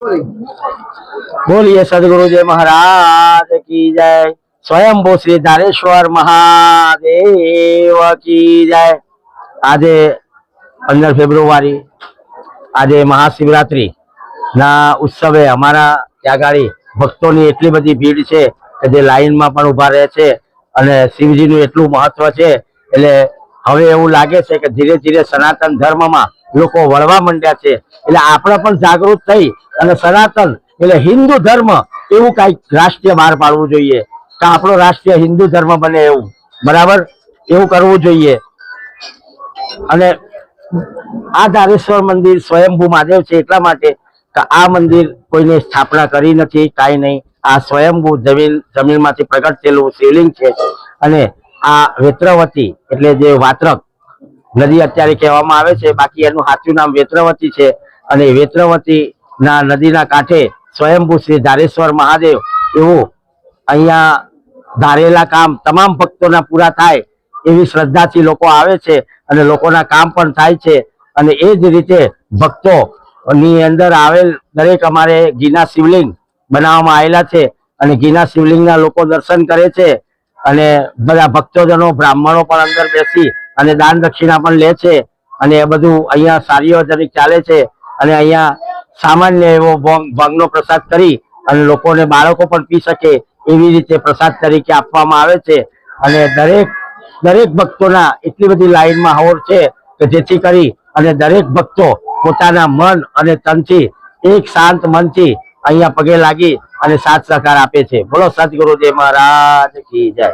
बोलिए सदगुरुजी महाराज की जय। स्वयंभू श्री धारेश्वर महादेव की जय। आज 15 फेब्रुआरी आज महाशिवरात्रि ना उत्सवे अमारा त्या गाड़ी भक्तों की एटली बड़ी भीड़ है कि जे लाइन में पण उभा रहे छे अने शिवजी नु एटलू महत्व है। एटले हवे एवुं लागे छे कि धीरे धीरे सनातन धर्म में लोको वळवा मंड्या छे। एटले आपणे पण जागृत थई अने सनातन एटले हिंदू धर्म एवुं कांईक राष्ट्रीय बहार पाडवुं जोईए कि आपणो राष्ट्रीय हिंदू धर्म बने एवुं बराबर एवुं करवुं जोईए। अने आ धारेश्वर मंदिर स्वयंभू महादेव छे એટલા માટે કે આ મંદિર કોઈને સ્થાપના કરી નથી, કાંઈ નહીં। આ સ્વયંભू જમીનમાંથી પ્રગટ થયેલું શિવલિંગ છે। અને આ વેત્રવતી એટલે જે વાત્રક નદી અત્યારે કહેવામાં આવે છે, બાકી એનું સાચું નામ વેત્રવતી છે। અને વેત્રવતીના નદીના કાંઠે સ્વયંભू શ્રી ધારેશ્વર મહાદેવ એવું અહીંયા ધારેલા કામ તમામ ભક્તોના પૂરા થાય એવી શ્રદ્ધાથી લોકો આવે છે અને લોકોના કામ પણ થાય છે। અને એ જ રીતે ભક્તોની અંદર આવેલ દરેક અમારે ઘીના શિવલિંગ બનાવવામાં આવેલા છે અને ઘીના શિવલિંગના લોકો દર્શન કરે છે અને બધા ભક્તોજનો બ્રાહ્મણો પણ અંદર બેસી અને દાન દક્ષિણા પણ લે છે અને એ બધું અહીંયા સાર્વજનિક ચાલે છે। અને અહીંયા સામાન્ય એવો ભાંગનો પ્રસાદ કરી અને લોકોને બાળકો પણ પી શકે એવી રીતે પ્રસાદ તરીકે આપવામાં આવે છે। અને દરેક ભક્તોના એટલી બધી લાઈનમાં હોર છે કે જેથી કરી અને દરેક ભક્તો પોતાના મન અને તનથી એક શાંત મનથી અહીંયા પગે લાગી અને સાથ સહકાર આપે છે। બોલો સદગુરુદેવ મહારાજ की जय।